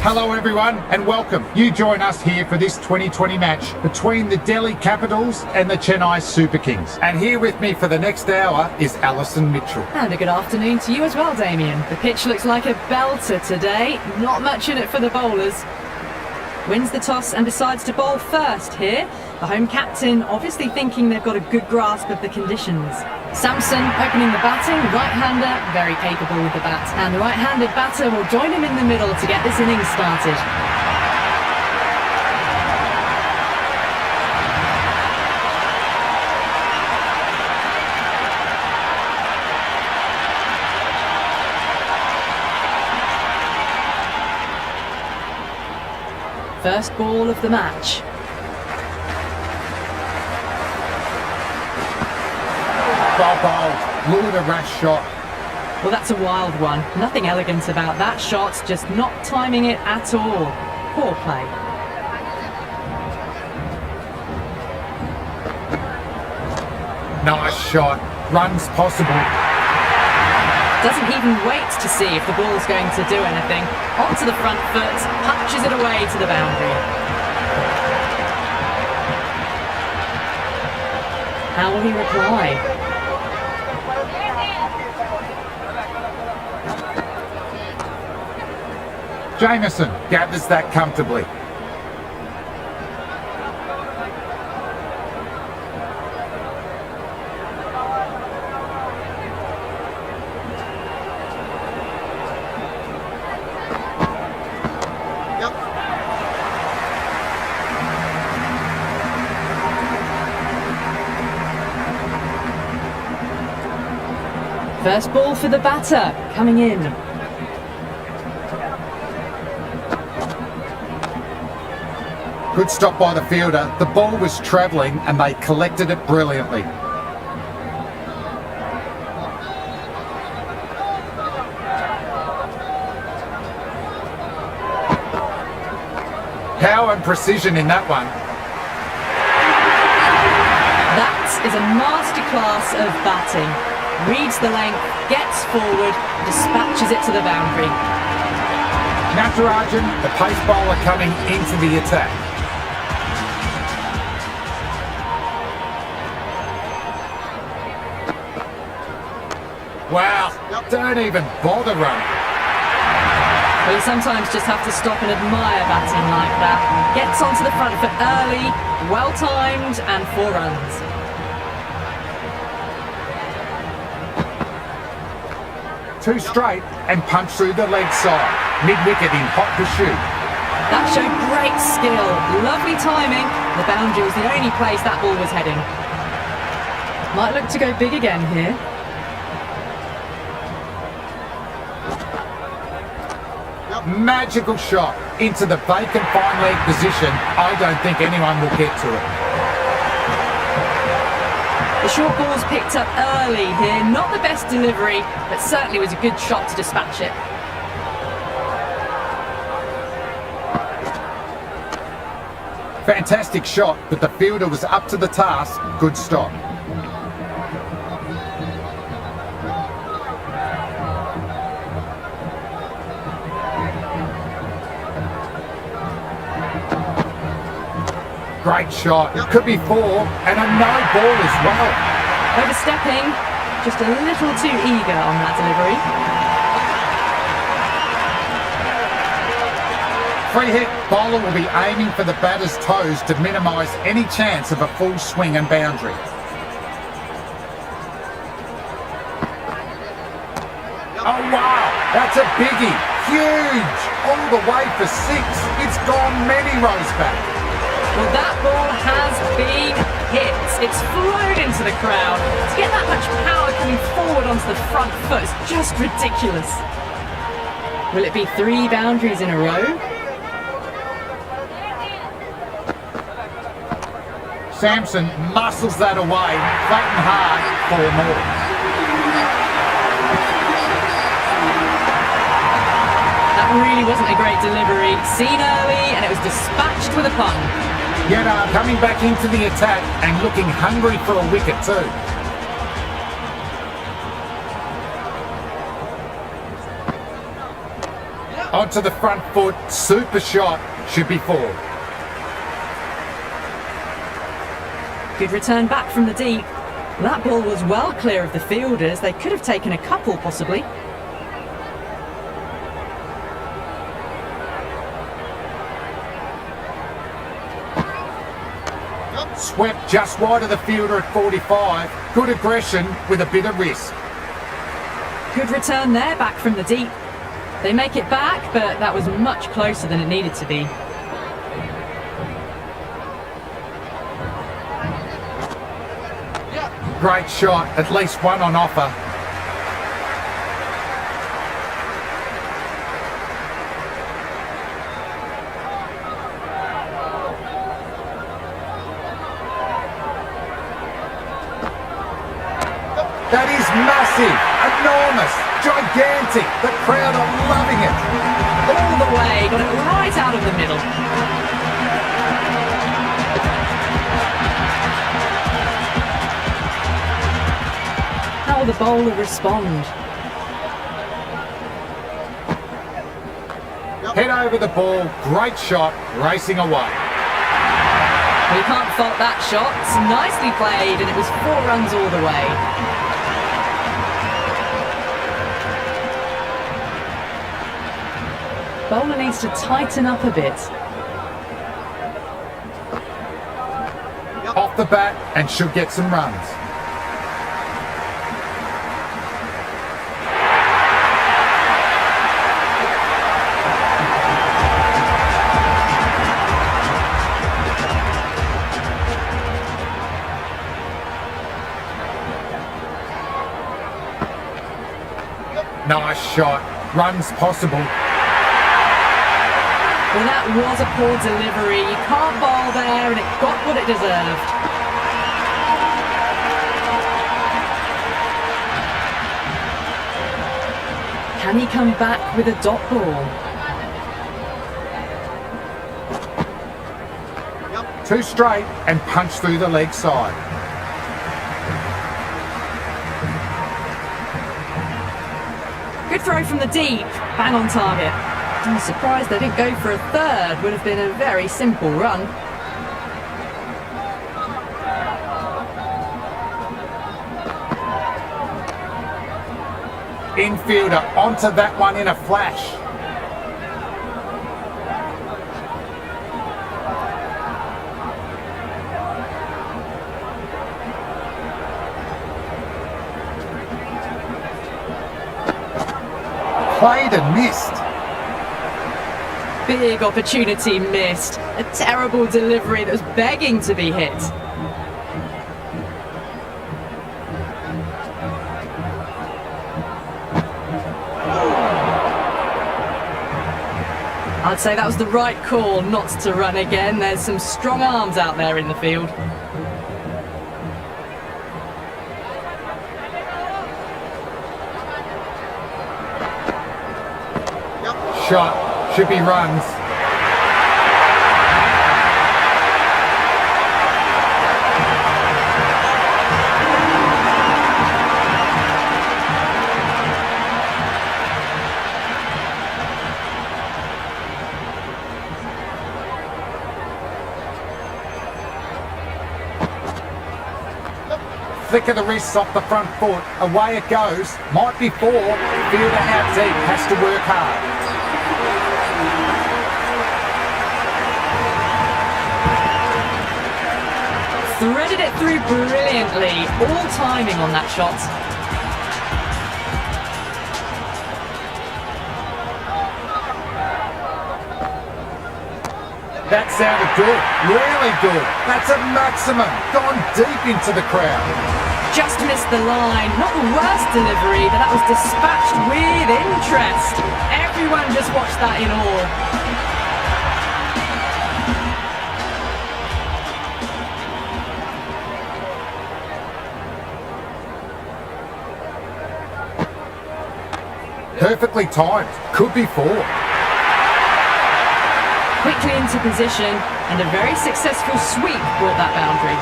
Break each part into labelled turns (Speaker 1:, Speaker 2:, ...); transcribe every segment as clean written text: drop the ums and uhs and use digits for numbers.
Speaker 1: Hello everyone and welcome. You join us here for this 2020 match between the Delhi Capitals and the Chennai Super Kings. And here with me for the next hour is Alison Mitchell.
Speaker 2: And a good afternoon to you as well, Damien. The pitch looks like a belter today. Not much in it for the bowlers. Wins the toss and decides to bowl first here. The home captain obviously thinking they've got a good grasp of the conditions. Samson opening the batting, right-hander, very capable with the bat. And the right-handed batter will join him in the middle to get this innings started. First ball of the match.
Speaker 1: Bold, Lord, a rash shot.
Speaker 2: Well, that's a wild one. Nothing elegant about that shot, just not timing it at all. Poor play.
Speaker 1: Nice shot. Runs possible.
Speaker 2: Doesn't even wait to see if the ball's going to do anything. Onto the front foot, punches it away to the boundary. How will he reply?
Speaker 1: Jamieson gathers that comfortably.
Speaker 2: First ball for the batter, coming in.
Speaker 1: Good stop by the fielder. The ball was travelling and they collected it brilliantly. Power and precision in that one.
Speaker 2: That is a masterclass of batting. Reads the length, gets forward, dispatches it to the boundary.
Speaker 1: Natarajan, the pace bowler, coming into the attack. Wow, don't even bother running.
Speaker 2: Well, you sometimes just have to stop and admire batting like that. Gets onto the front foot early, well-timed, and 4 runs.
Speaker 1: Two straight and punch through the leg side. Mid-wicket in hot pursuit.
Speaker 2: That showed great skill, lovely timing. The boundary was the only place that ball was heading. Might look to go big again here.
Speaker 1: Magical shot into the vacant fine leg position. I don't think anyone will get to it.
Speaker 2: The short ball's picked up early here. Not the best delivery, but certainly was a good shot to dispatch it.
Speaker 1: Fantastic shot, but the fielder was up to the task. Good stop. Great shot. Could be 4 and a no ball as well.
Speaker 2: Overstepping, just a little too eager on that delivery.
Speaker 1: Free hit, bowler will be aiming for the batter's toes to minimise any chance of a full swing and boundary. Oh wow, that's a biggie. Huge, all the way for 6. It's gone many rows back.
Speaker 2: Well, that ball has been hit. It's flown into the crowd. To get that much power coming forward onto the front foot is just ridiculous. Will it be 3 boundaries in a row?
Speaker 1: Samson muscles that away, fighting hard for more.
Speaker 2: That really wasn't a great delivery. Seen early and it was dispatched with a pun.
Speaker 1: Yet coming back into the attack and looking hungry for a wicket too. Onto the front foot, super shot, should be 4.
Speaker 2: Good return back from the deep. That ball was well clear of the fielders. They could have taken a couple, possibly.
Speaker 1: Swept just wide of the fielder at 45. Good aggression with a bit of risk.
Speaker 2: Good return there, back from the deep. They make it back, but that was much closer than it needed to be.
Speaker 1: Great shot, at least one on offer. That is massive, enormous, gigantic. The crowd are loving it.
Speaker 2: All the way, got it right out of the middle. How will the bowler respond?
Speaker 1: Head over the ball, great shot, racing away.
Speaker 2: We can't fault that shot. Nicely played, and it was 4 runs all the way. Bowler needs to tighten up a bit.
Speaker 1: Off the bat and should get some runs. Nice shot. Runs possible.
Speaker 2: Well, that was a poor delivery. You can't bowl there, and it got what it deserved. Can he come back with a dot ball?
Speaker 1: Too straight and punch through the leg side.
Speaker 2: Good throw from the deep. Bang on target. I'm surprised they didn't go for a third. Would have been a very simple run.
Speaker 1: Infielder onto that one in a flash. Played and missed.
Speaker 2: Big opportunity missed. A terrible delivery that was begging to be hit. I'd say that was the right call not to run again. There's some strong arms out there in the field.
Speaker 1: Shot. Should be runs. Flick of the wrists off the front foot. Away it goes. Might be 4. Fielder out deep. Has to work hard.
Speaker 2: Threaded it through brilliantly. All timing on that shot.
Speaker 1: That sounded good. Really good. That's a maximum. Gone deep into the crowd.
Speaker 2: Just missed the line. Not the worst delivery, but that was dispatched with interest. Everyone just watched that in awe.
Speaker 1: Perfectly timed. Could be 4.
Speaker 2: Quickly into position, and a very successful sweep brought that boundary.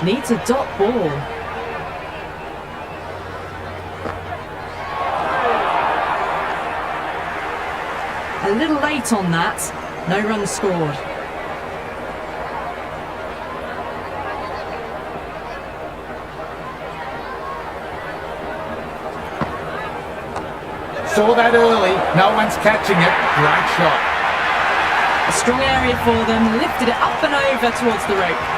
Speaker 2: Needs a dot ball. A little late on that. No runs scored.
Speaker 1: Saw that early. No one's catching it. Great shot.
Speaker 2: A strong area for them. Lifted it up and over towards the rope.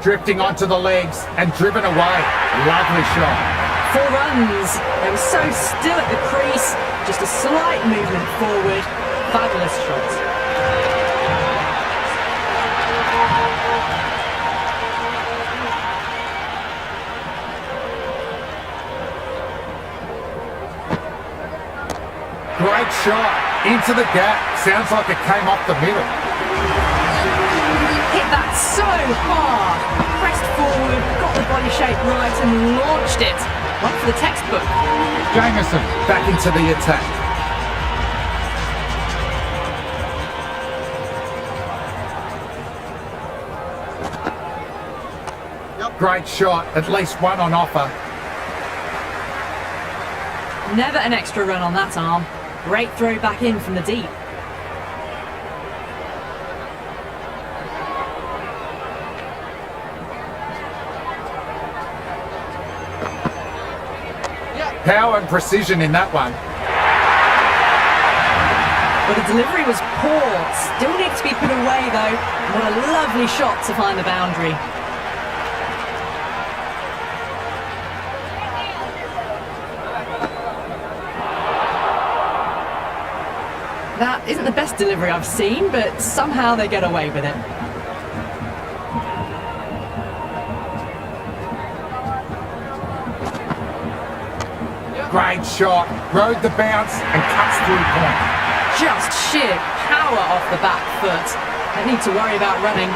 Speaker 1: Drifting onto the legs and driven away. Lovely shot.
Speaker 2: 4 runs. They were so still at the crease. Just a slight movement forward. Fabulous shot.
Speaker 1: Great shot. Into the gap. Sounds like it came off the middle.
Speaker 2: Hit that so hard. Pressed forward, got the body shape right and launched it. One for the textbook.
Speaker 1: Jameson back into the attack. Great shot. At least one on offer.
Speaker 2: Never an extra run on that arm. Great throw back in from the deep.
Speaker 1: Power and precision in that one.
Speaker 2: But the delivery was poor. Still needs to be put away though. What a lovely shot to find the boundary. That isn't the best delivery I've seen, but somehow they get away with it.
Speaker 1: Great shot. Rode the bounce and cuts through point.
Speaker 2: Just sheer power off the back foot. Don't need to worry about running.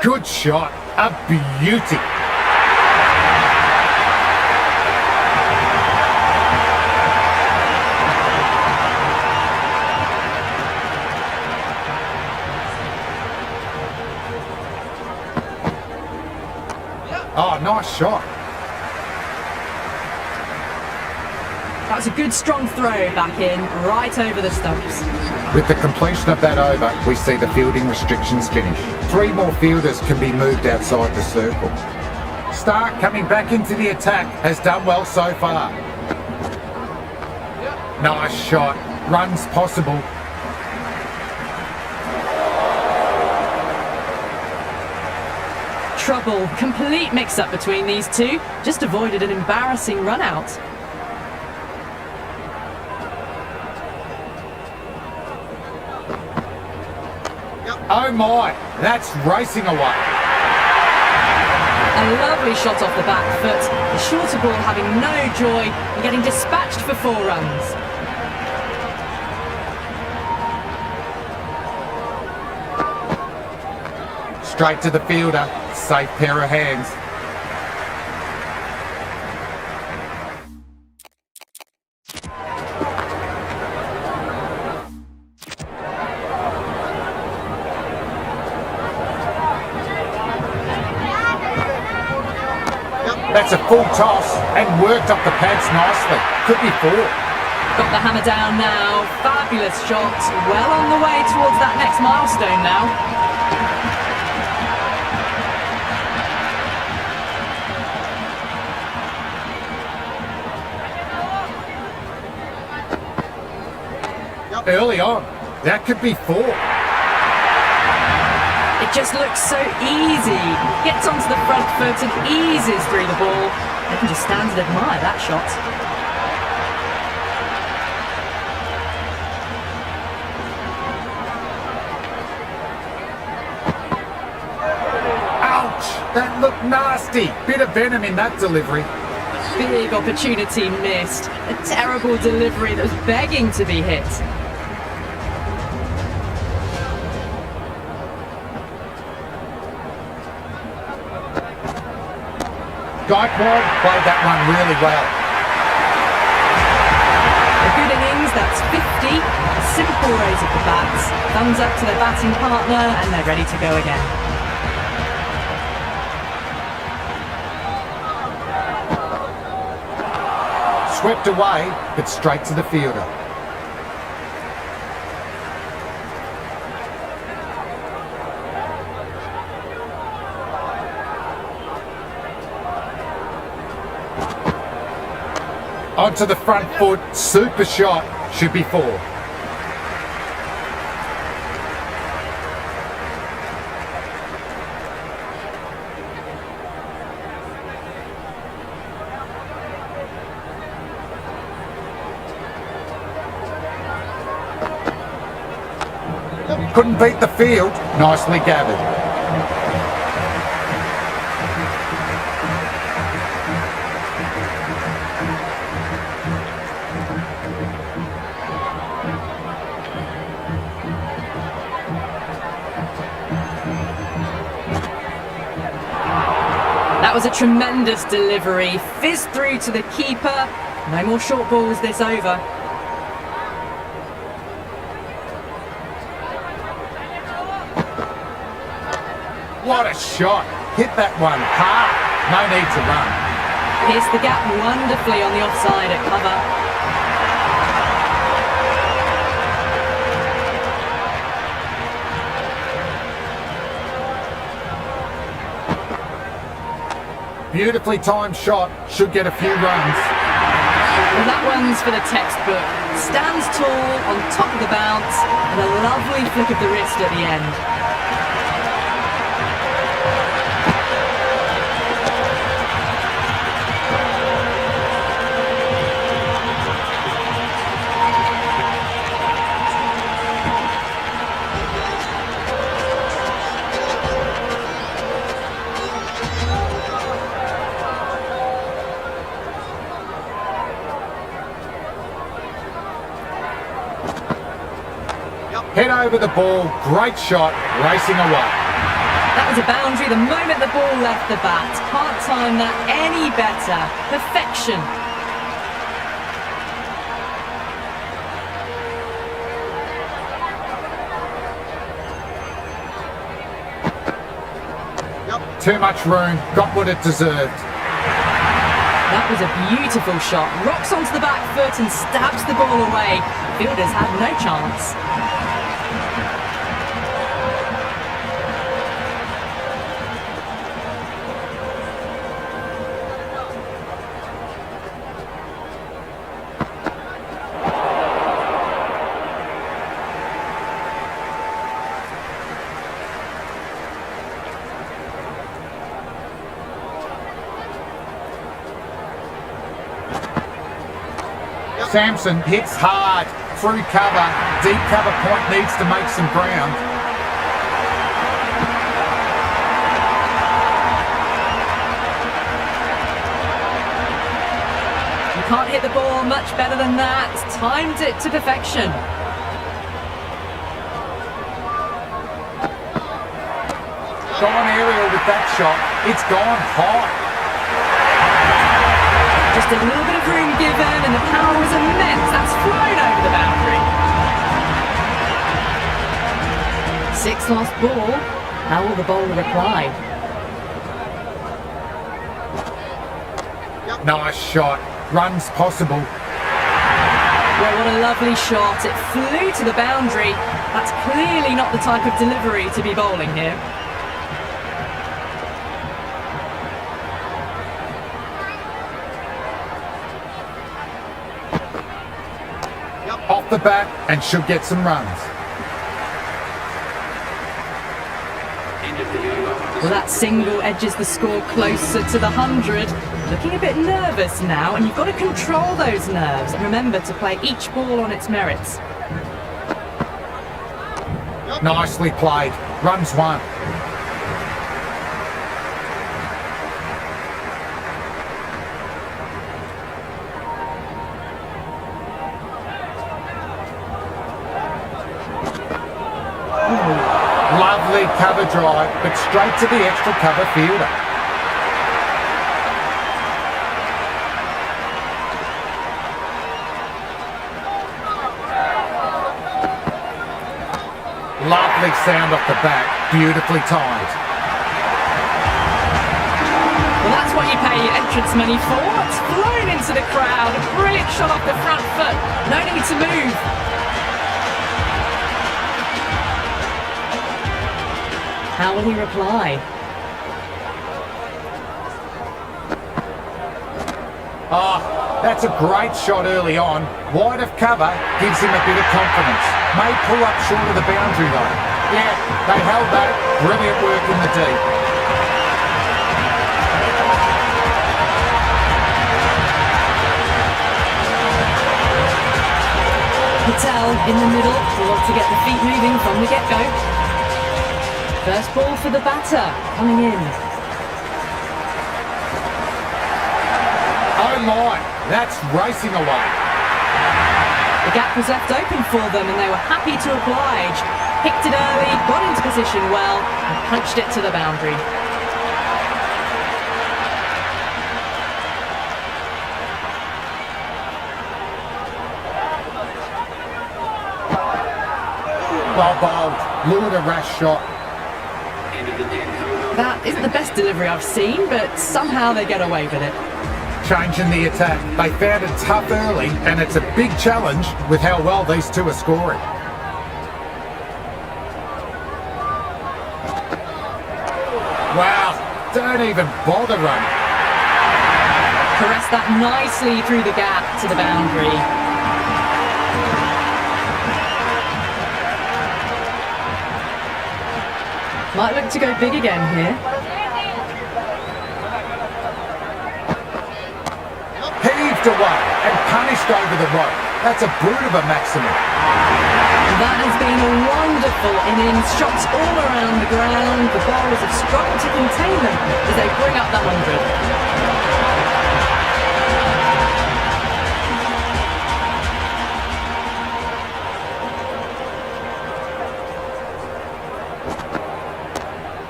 Speaker 1: Good shot. A beauty. Oh, nice shot.
Speaker 2: That was a good strong throw back in, right over the stumps.
Speaker 1: With the completion of that over, we see the fielding restrictions finish. 3 more fielders can be moved outside the circle. Stark, coming back into the attack, has done well so far. Nice shot. Runs possible.
Speaker 2: Trouble. Complete mix-up between these two. Just avoided an embarrassing run-out.
Speaker 1: Oh my, that's racing away.
Speaker 2: A lovely shot off the back foot. The shorter ball having no joy and getting dispatched for 4 runs.
Speaker 1: Straight to the fielder. Safe pair of hands. That's a full toss and worked up the pads nicely. Could be 4.
Speaker 2: Got the hammer down now. Fabulous shot. Well on the way towards that next milestone now.
Speaker 1: Early on, that could be 4.
Speaker 2: It just looks so easy. Gets onto the front foot and eases through the ball. I can just stand and admire that shot.
Speaker 1: Ouch! That looked nasty. Bit of venom in that delivery.
Speaker 2: Big opportunity missed. A terrible delivery that was begging to be hit.
Speaker 1: Gaikwad played that one really well.
Speaker 2: A good innings, that's 50. A simple raise of the bats. Thumbs up to their batting partner and they're ready to go again.
Speaker 1: Swept away, but straight to the fielder. Onto the front foot, super shot, should be 4. Couldn't beat the field, nicely gathered.
Speaker 2: That was a tremendous delivery. Fizzed through to the keeper. No more short balls this over.
Speaker 1: What a shot! Hit that one hard. No need to run.
Speaker 2: Pierced the gap wonderfully on the offside at cover.
Speaker 1: Beautifully timed shot, should get a few runs.
Speaker 2: Well, that one's for the textbook. Stands tall, on top of the bounce, and a lovely flick of the wrist at the end.
Speaker 1: Head over the ball, great shot, racing away.
Speaker 2: That was a boundary the moment the ball left the bat. Can't time that any better. Perfection.
Speaker 1: Too much room, got what it deserved.
Speaker 2: That was a beautiful shot. Rocks onto the back foot and stabs the ball away. Fielders had no chance.
Speaker 1: Samson hits hard, through cover, deep cover point needs to make some ground.
Speaker 2: You can't hit the ball much better than that. Timed it to perfection.
Speaker 1: Gone aerial with that shot, it's gone hot.
Speaker 2: Just a little bit of room given and the power was immense. That's flown over the boundary. 6 last ball. How will the bowler reply?
Speaker 1: Nice shot, runs possible.
Speaker 2: Well, what a lovely shot. It flew to the boundary. That's clearly not the type of delivery to be bowling here.
Speaker 1: Off the bat and should get some runs.
Speaker 2: Well, that single edges the score closer to the 100. Looking a bit nervous now, and you've got to control those nerves and remember to play each ball on its merits.
Speaker 1: Nicely played, runs one. lead cover drive, but straight to the extra cover fielder. Lovely sound off the back, beautifully timed.
Speaker 2: Well, that's what you pay your entrance money for. It's flown into the crowd. A brilliant shot off the front foot. No need to move. How will he reply?
Speaker 1: Oh, that's a great shot early on. Wide of cover gives him a bit of confidence. May pull up short of the boundary though. Yeah, they held that. Brilliant work in the deep.
Speaker 2: Patel in the middle. We want to get the feet moving from the get-go. First ball for the batter, coming in.
Speaker 1: Oh my, that's racing away.
Speaker 2: The gap was left open for them and they were happy to oblige. Picked it early, got into position well, and punched it to the boundary.
Speaker 1: Well bowled, lured a rash shot.
Speaker 2: That isn't the best delivery I've seen, but somehow they get away with it.
Speaker 1: Changing the attack. They found it tough early, and it's a big challenge with how well these two are scoring. Wow, don't even bother running.
Speaker 2: Caressed that nicely through the gap to the boundary. Might look to go big again here.
Speaker 1: Heaved away and punished over the rope. That's a brute of a maximum.
Speaker 2: That has been a wonderful innings. Shots all around the ground. The bowlers have struggled to contain them as they bring up the 100.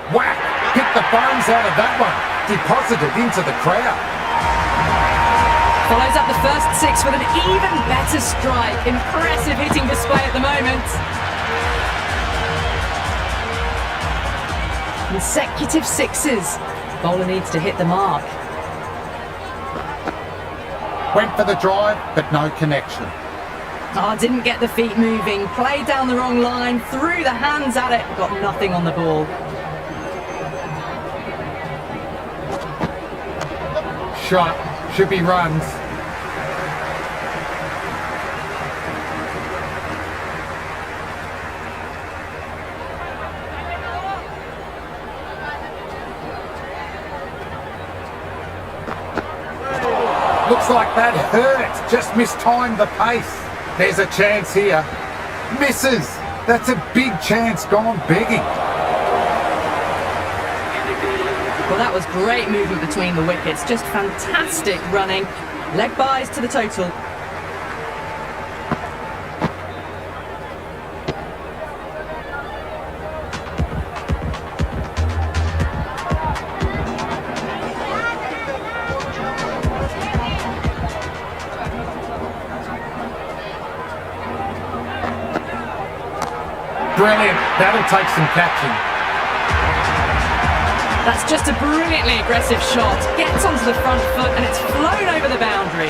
Speaker 1: Whack! Picked the bones out of that one. Deposited into the crowd.
Speaker 2: Follows up the first six with an even better strike. Impressive hitting display at the moment. Consecutive sixes. Bowler needs to hit the mark.
Speaker 1: Went for the drive, but no connection.
Speaker 2: Oh, didn't get the feet moving. Played down the wrong line. Threw the hands at it. Got nothing on the ball.
Speaker 1: Shot. Should be runs. Looks like that hurt. Just mistimed the pace. There's a chance here. Misses. That's a big chance gone begging.
Speaker 2: Well, that was great movement between the wickets. Just fantastic running. Leg byes to the total.
Speaker 1: Brilliant. That'll take some catching.
Speaker 2: That's just a brilliantly aggressive shot. Gets onto the front foot and it's flown over the boundary.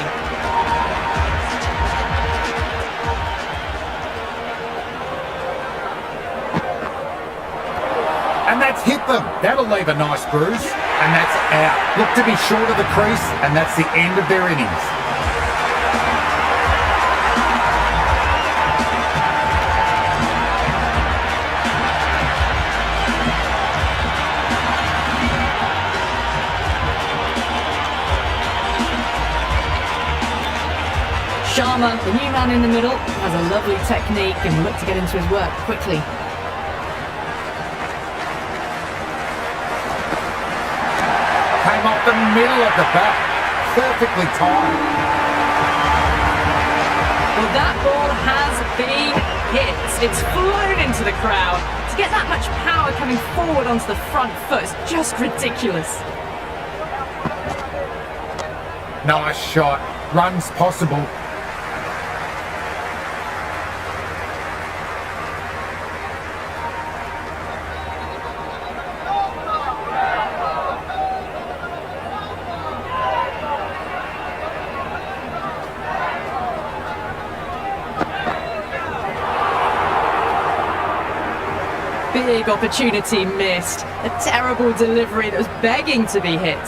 Speaker 1: And that's hit them. That'll leave a nice bruise. And that's out. Look to be short of the crease, and that's the end of their innings.
Speaker 2: Sharma, the new man in the middle, has a lovely technique and will look to get into his work quickly.
Speaker 1: Came off the middle of the bat. Perfectly timed.
Speaker 2: Well, that ball has been hits. It's flown into the crowd. To get that much power coming forward onto the front foot is just ridiculous.
Speaker 1: Nice shot. Runs possible.
Speaker 2: Big opportunity missed. A terrible delivery that was begging to be hit.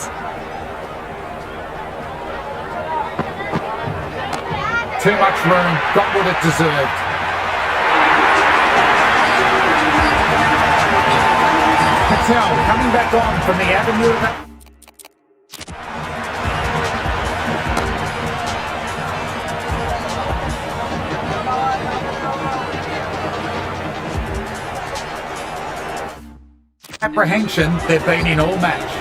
Speaker 1: Too much room. Got what it deserved. Patel coming back on from the avenue of... apprehension they've been in all match.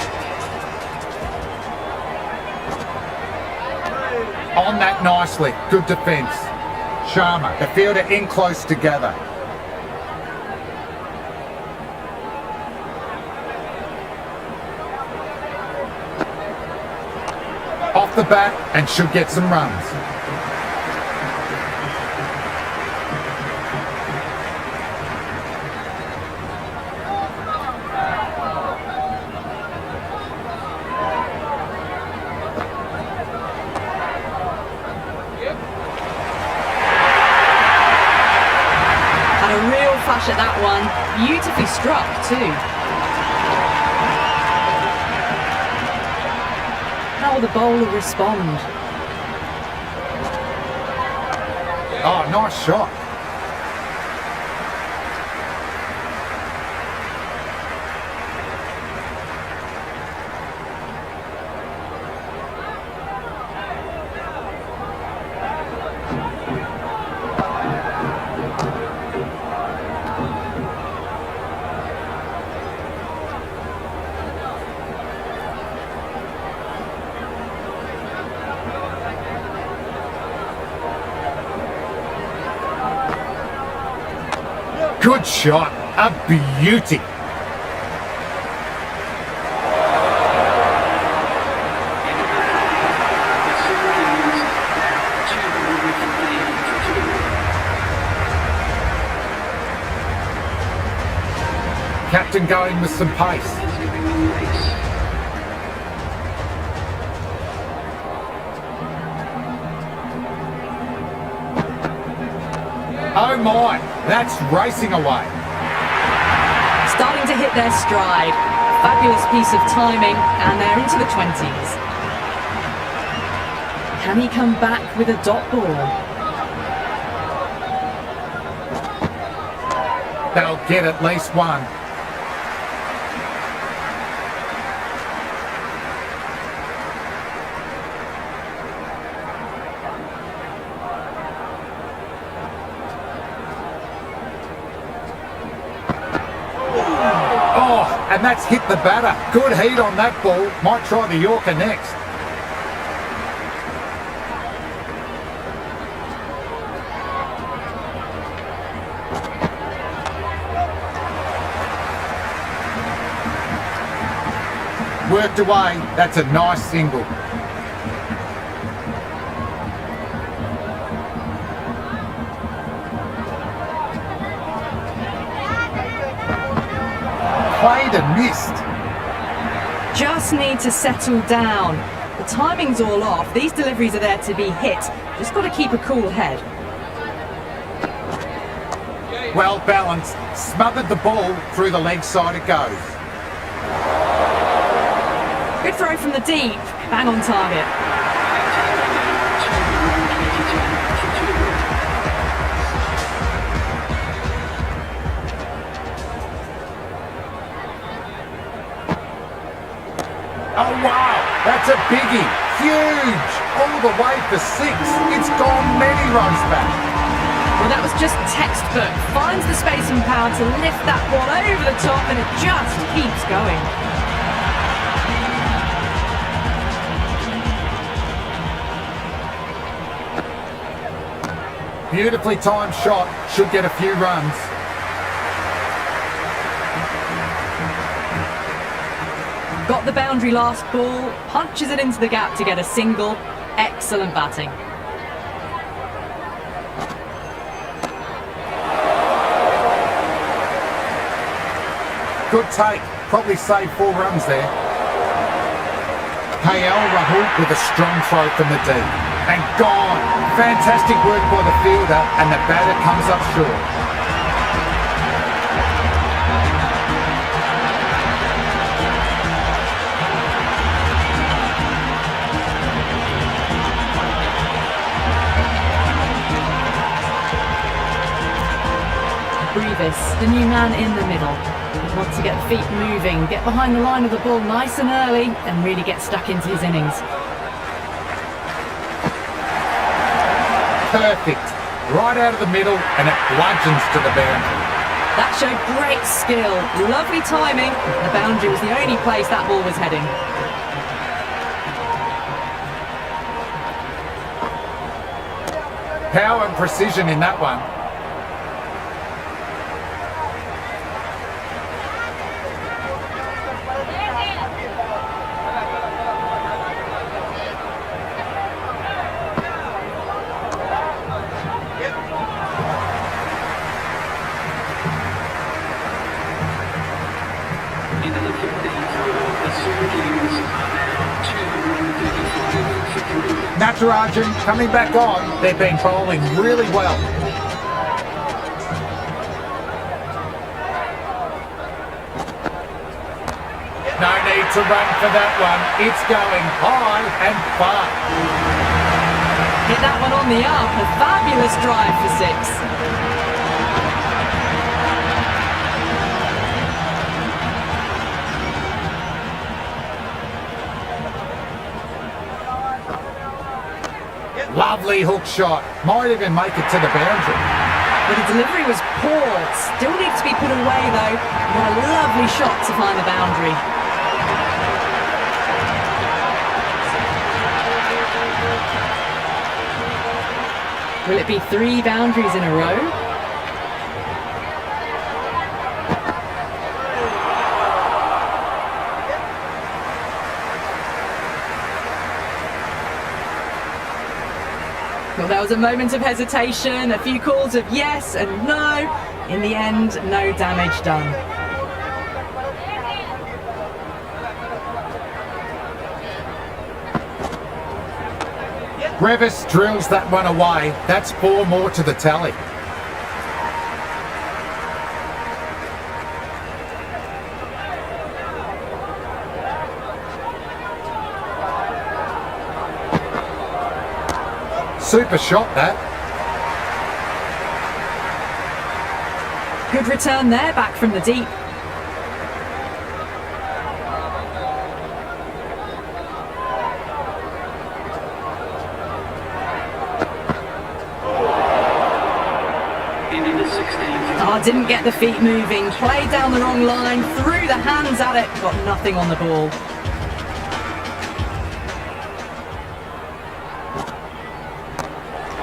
Speaker 1: On that nicely. Good defence. Sharma, the fielder in close together. Off the bat and should get some runs.
Speaker 2: At that one, beautifully struck too. How will the bowler respond?
Speaker 1: Oh, nice shot. Good shot. A beauty. Captain going with some pace. Oh my, that's racing away.
Speaker 2: Starting to hit their stride. Fabulous piece of timing, and they're into the 20s. Can he come back with a dot ball?
Speaker 1: They'll get at least one. And that's hit the batter. Good heat on that ball. Might try the Yorker next. Worked away. That's a nice single. Played and missed.
Speaker 2: Just need to settle down. The timing's all off. These deliveries are there to be hit. Just got to keep a cool head.
Speaker 1: Well balanced. Smothered the ball. Through the leg side it goes.
Speaker 2: Good throw from the deep. Bang on target.
Speaker 1: Oh wow, that's a biggie, huge, all the way for 6. It's gone many runs back.
Speaker 2: Well, that was just textbook. Finds the space and power to lift that ball over the top, and it just keeps going.
Speaker 1: Beautifully timed shot. Should get a few runs.
Speaker 2: Got the boundary last ball, punches it into the gap to get a single. Excellent batting.
Speaker 1: Good take. Probably saved 4 runs there. KL Rahul with a strong throw from the deep. And gone. Fantastic work by the fielder, and the batter comes up short.
Speaker 2: Brevis, the new man in the middle. He wants to get the feet moving, get behind the line of the ball nice and early, and really get stuck into his innings.
Speaker 1: Perfect. Right out of the middle, and it bludgeons to the boundary.
Speaker 2: That showed great skill, lovely timing. The boundary was the only place that ball was heading.
Speaker 1: Power and precision in that one. Natarajan coming back on. They've been bowling really well. No need to run for that one. It's going high and far.
Speaker 2: Hit that one on the up. A fabulous drive for 6.
Speaker 1: Lovely hook shot. Might even make it to the boundary.
Speaker 2: But the delivery was poor. Still needs to be put away though. What a lovely shot to find the boundary. Will it be 3 boundaries in a row? Well, there was a moment of hesitation, a few calls of yes and no. In the end, no damage done.
Speaker 1: Revis drills that one away. That's 4 more to the tally. Super shot, that.
Speaker 2: Good return there, back from the deep. Didn't get the feet moving, played down the wrong line, threw the hands at it, got nothing on the ball.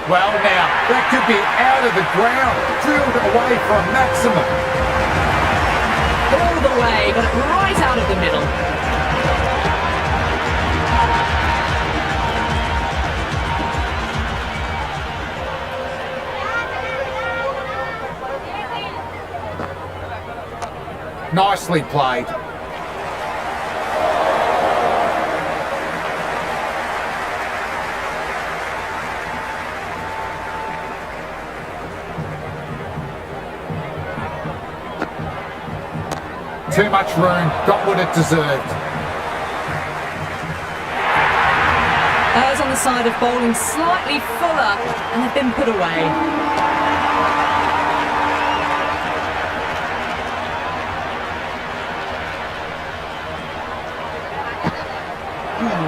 Speaker 1: Well now, that could be out of the ground, drilled away from maximum.
Speaker 2: All the way, got it right out of the middle.
Speaker 1: Nicely played. Too much room, got what it deserved.
Speaker 2: Errs on the side of bowling slightly fuller, and they've been put away.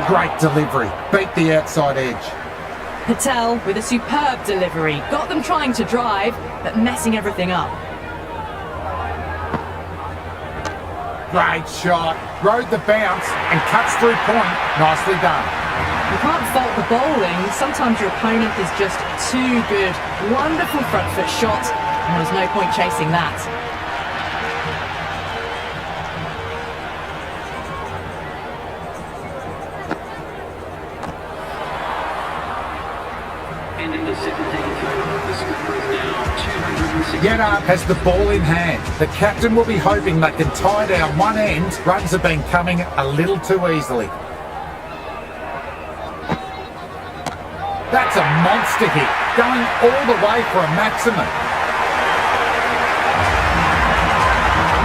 Speaker 1: Great delivery, beat the outside edge.
Speaker 2: Patel with a superb delivery, got them trying to drive, but messing everything up.
Speaker 1: Great shot, rode the bounce and cuts through point. Nicely done.
Speaker 2: You can't fault the bowling. Sometimes your opponent is just too good. Wonderful front foot shot, and there's no point chasing that.
Speaker 1: Yet has the ball in hand. The captain will be hoping they can tie down one end. Runs have been coming a little too easily. That's a monster hit, going all the way for a maximum.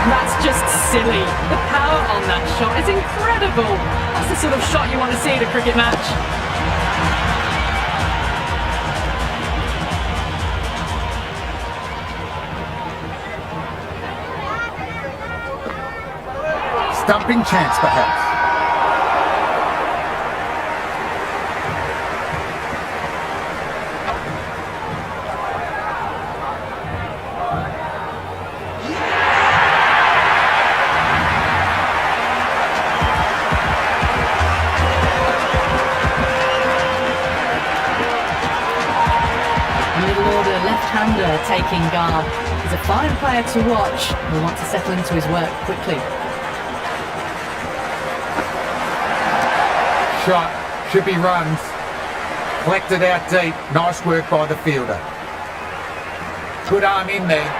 Speaker 2: That's just silly. The power on that shot is incredible. That's the sort of shot you want to see at a cricket match.
Speaker 1: Stumping chance, perhaps.
Speaker 2: Middle order left-hander taking guard. He's a fine player to watch. He'll want to settle into his work quickly.
Speaker 1: Shot, should be runs. Collected out deep, nice work by the fielder. Good arm in there.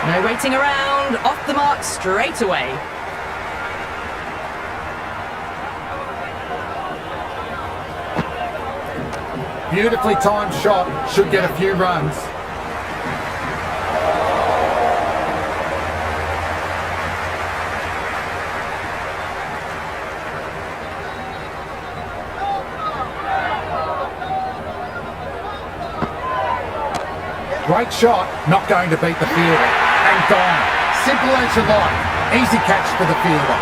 Speaker 2: No waiting around, off the mark straight away.
Speaker 1: Beautifully timed shot, should get a few runs. Great shot, not going to beat the fielder. And gone. Simple as you like. Easy catch for the fielder.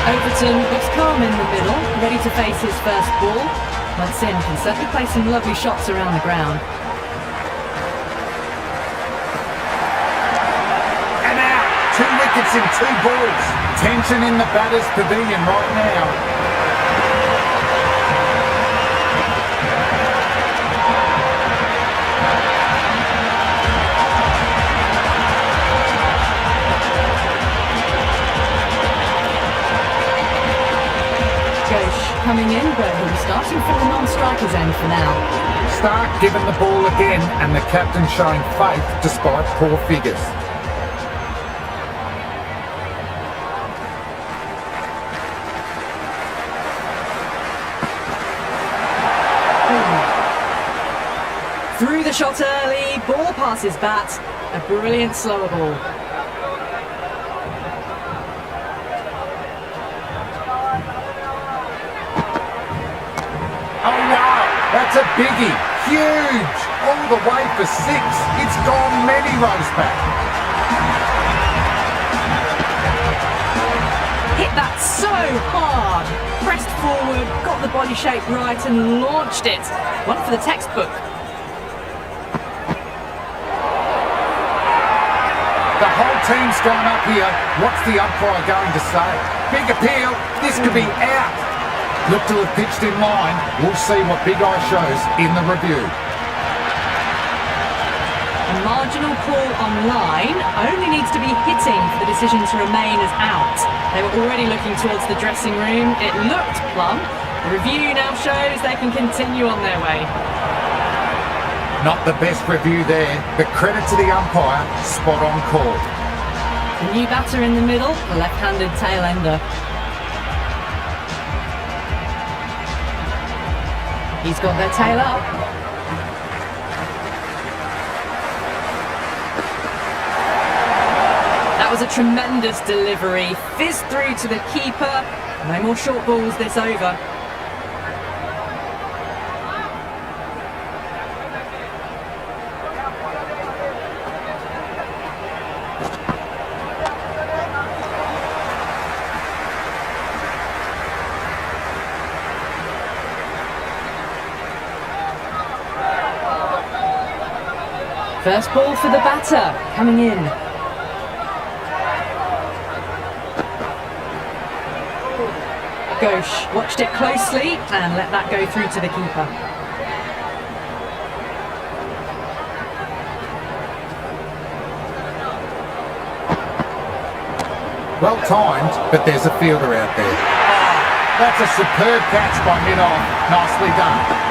Speaker 2: Overton looks calm in the middle, ready to face his first ball. Once in, can certainly play some lovely shots around the ground.
Speaker 1: Two wickets in 2 balls. Tension in the batter's pavilion right now.
Speaker 2: Ghosh coming in, but he'll be starting from the non-striker's end for now.
Speaker 1: Stark given the ball again, and the captain showing faith despite poor figures.
Speaker 2: Through the shot early, ball passes bat, a brilliant slower ball.
Speaker 1: Oh wow, that's a biggie, huge, all the way for 6. It's gone many rows back.
Speaker 2: Hit that so hard, pressed forward, got the body shape right and launched it. One for the textbook.
Speaker 1: The whole team's gone up here. What's the umpire going to say? Big appeal. This could be out. Look to have pitched in line. We'll see what Big Eye shows in the review.
Speaker 2: A marginal call on line only needs to be hitting for the decision to remain as out. They were already looking towards the dressing room. It looked plumb. The review now shows they can continue on their way.
Speaker 1: Not the best review there, but credit to the umpire, spot on call.
Speaker 2: The new batter in the middle, the left-handed tail-ender. He's got their tail up. That was a tremendous delivery, fizzed through to the keeper. No more short balls this over. First ball for the batter, coming in. Ghosh watched it closely and let that go through to the keeper.
Speaker 1: Well timed, but there's a fielder out there. Oh, that's a superb catch by mid-off. Nicely done.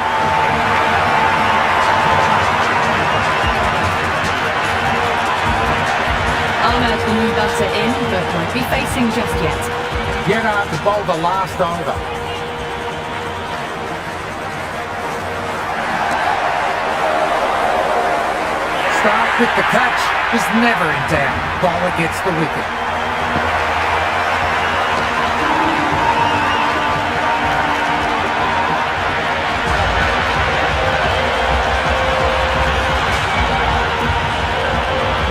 Speaker 2: Arun the new batter in, but won't be facing just yet.
Speaker 1: Chennai to bowl the last over. Start with the catch is never in doubt. Bowler gets the wicket.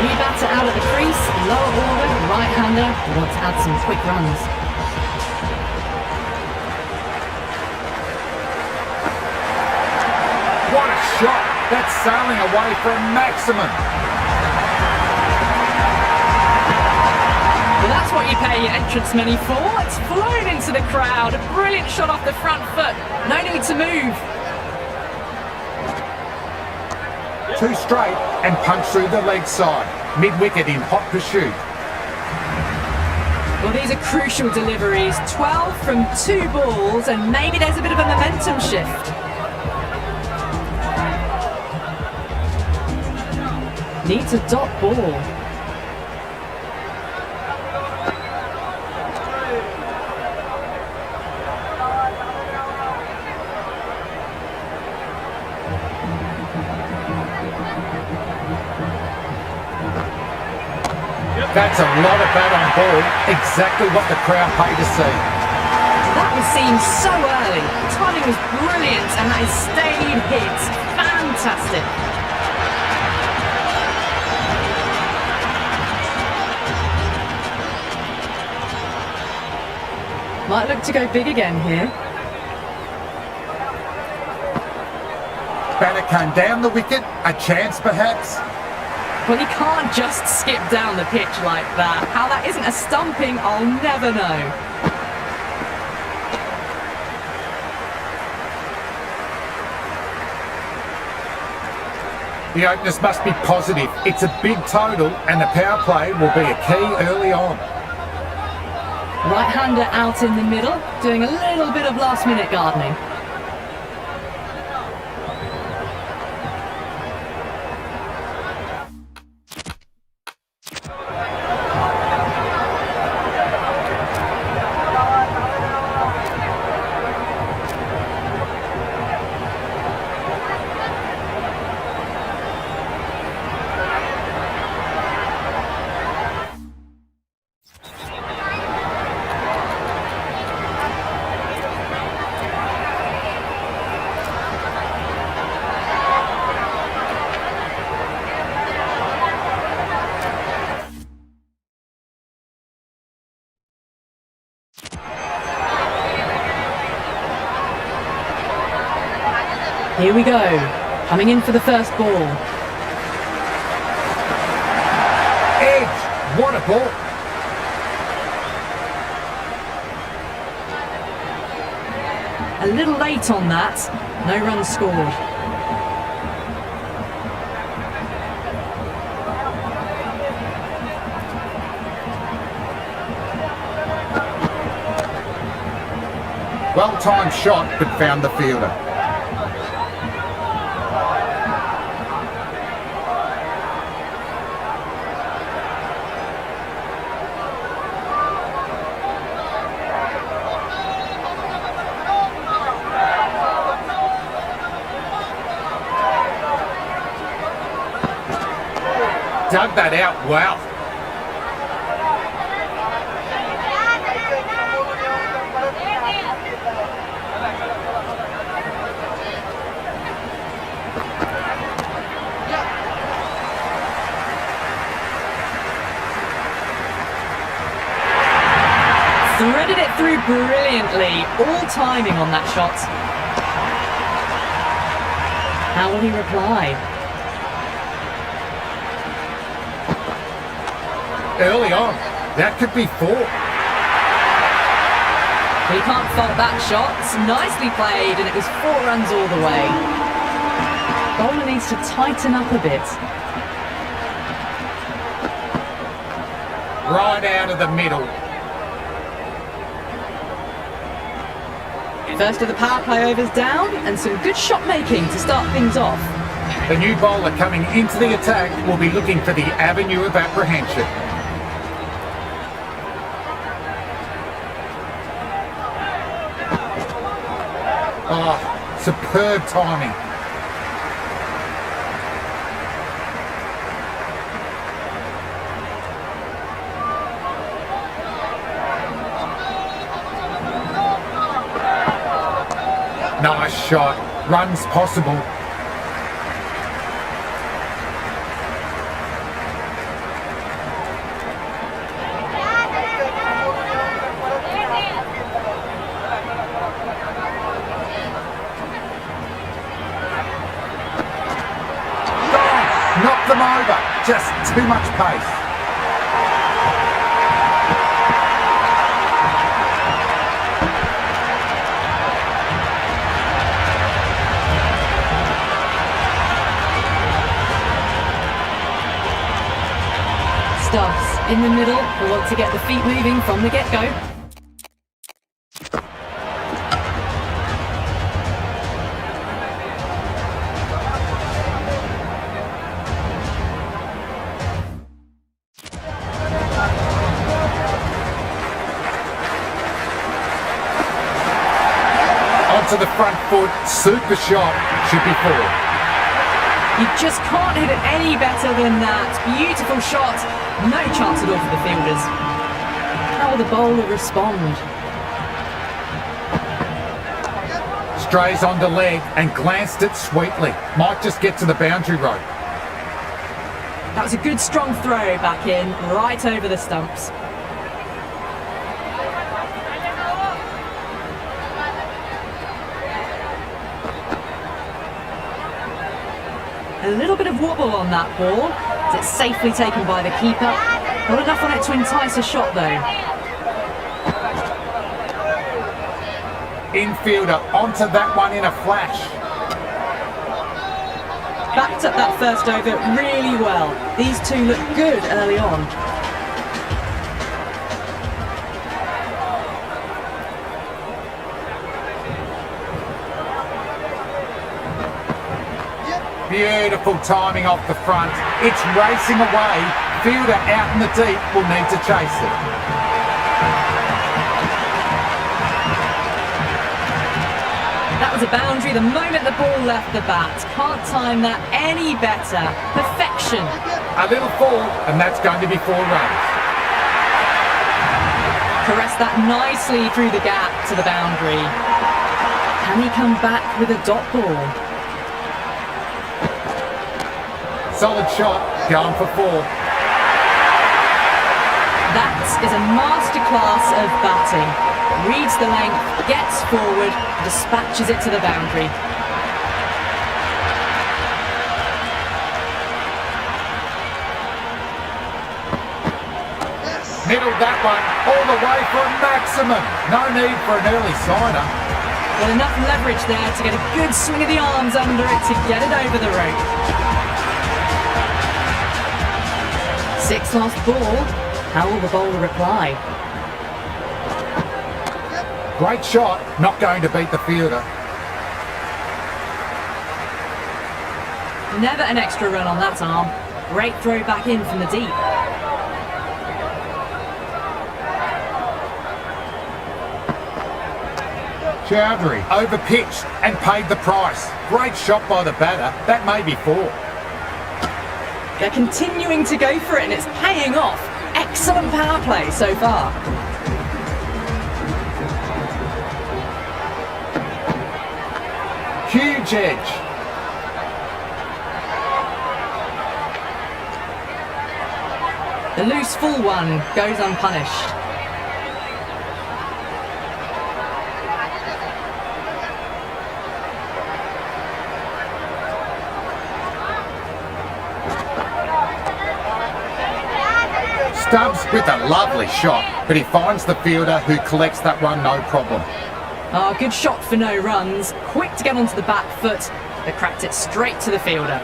Speaker 2: New batter out of the crease, lower order, right-hander, wants to add some quick runs.
Speaker 1: What a shot! That's sailing away for a maximum.
Speaker 2: Well, that's what you pay your entrance money for. It's flown into the crowd. A brilliant shot off the front foot. No need to move.
Speaker 1: Two straight and punch through the leg side. Mid-wicket in hot pursuit.
Speaker 2: Well, these are crucial deliveries. 12 from 2 balls, and maybe there's a bit of a momentum shift. Needs a dot ball.
Speaker 1: That's a lot of bat on ball. Exactly what the crowd paid to see.
Speaker 2: That was seen so early. The timing was brilliant, and that is stayed hit. Fantastic. Might look to go big again here.
Speaker 1: Batter came down the wicket. A chance perhaps.
Speaker 2: Well, he can't just skip down the pitch like that. How that isn't a stumping, I'll never know.
Speaker 1: The openers must be positive. It's a big total and the power play will be a key early on.
Speaker 2: Right-hander out in the middle, doing a little bit of last-minute gardening. Here we go, coming in for the first ball.
Speaker 1: Edge, what a ball.
Speaker 2: A little late on that, no runs scored.
Speaker 1: Well-timed shot, but found the fielder. Dug that out well.
Speaker 2: Threaded it through brilliantly, all timing on that shot. How will he reply?
Speaker 1: Early on, that could be 4.
Speaker 2: We can't fault that shot. Nicely played, and it was 4 runs all the way. Bowler needs to tighten up a bit.
Speaker 1: Right out of the middle.
Speaker 2: First of the power play overs down, and some good shot making to start things off.
Speaker 1: The new bowler coming into the attack will be looking for the avenue of apprehension. Oh, superb timing. Nice shot. Runs possible. Knock them over. Just too much pace.
Speaker 2: Stubbs in the middle. We want to get the feet moving from the get-go.
Speaker 1: Onto the front foot, super shot, should be 4.
Speaker 2: You just can't hit it any better than that. Beautiful shot. No chance at all for the fielders. How will the bowler respond?
Speaker 1: Strays onto leg and glanced it sweetly. Might just get to the boundary rope.
Speaker 2: That was a good strong throw back in, right over the stumps. A little bit of wobble on that ball. It's safely taken by the keeper. Not enough on it to entice a shot though.
Speaker 1: Infielder onto that one in a flash.
Speaker 2: Backed up that first over really well. These two look good early on.
Speaker 1: Beautiful timing off the front. It's racing away. Fielder out in the deep will need to chase it.
Speaker 2: That was a boundary the moment the ball left the bat. Can't time that any better. Perfection.
Speaker 1: A little fall, and that's going to be 4 runs.
Speaker 2: Caressed that nicely through the gap to the boundary. Can he come back with a dot ball?
Speaker 1: Solid shot, going for 4.
Speaker 2: That is a masterclass of batting. Reads the length, gets forward, dispatches it to the boundary.
Speaker 1: Middled that one all the way for a maximum. No need for an early signer.
Speaker 2: Well, enough leverage there to get a good swing of the arms under it to get it over the rope. 6th last ball. How will the bowler reply?
Speaker 1: Great shot, not going to beat the fielder.
Speaker 2: Never an extra run on that arm. Great throw back in from the deep.
Speaker 1: Chowdhury overpitched and paid the price. Great shot by the batter. That may be 4.
Speaker 2: They're continuing to go for it and it's paying off. Excellent power play so far.
Speaker 1: Huge edge.
Speaker 2: The loose full one goes unpunished.
Speaker 1: Stubbs with a lovely shot, but he finds the fielder who collects that one no problem.
Speaker 2: Ah, good shot for no runs. Quick to get onto the back foot, but cracked it straight to the fielder.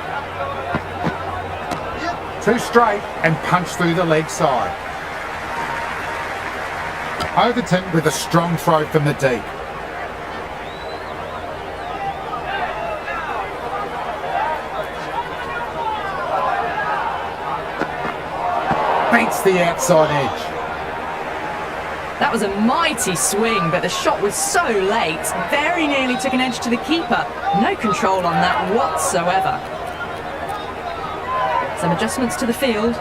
Speaker 1: Two straight and punch through the leg side. Overton with a strong throw from the deep. Beats the outside edge.
Speaker 2: That was a mighty swing, but the shot was so late, very nearly took an edge to the keeper. No control on that whatsoever. Some adjustments to the field.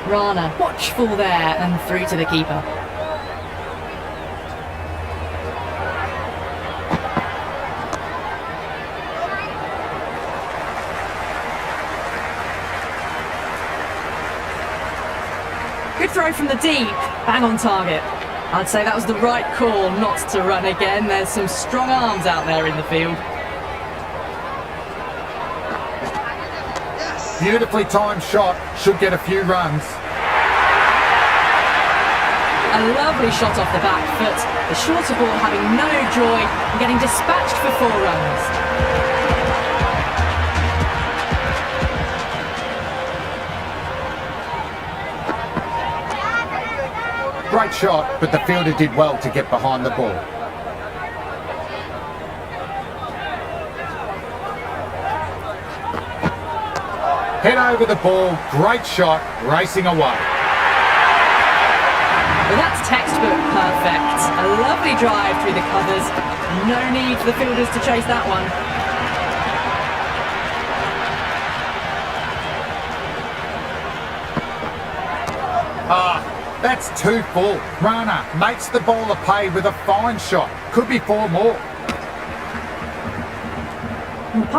Speaker 2: Rana, watchful there and through to the keeper. Good throw from the deep, bang on target. I'd say that was the right call not to run again. There's some strong arms out there in the field.
Speaker 1: Beautifully timed shot, should get a few runs.
Speaker 2: A lovely shot off the back foot. The shorter ball having no joy and getting dispatched for 4 runs.
Speaker 1: Great shot, but the fielder did well to get behind the ball. Head over the ball, great shot, racing away.
Speaker 2: Well, that's textbook perfect. A lovely drive through the covers. No need for the fielders to chase that one.
Speaker 1: That's too full. Rana makes the bowler pay with a fine shot. Could be 4 more.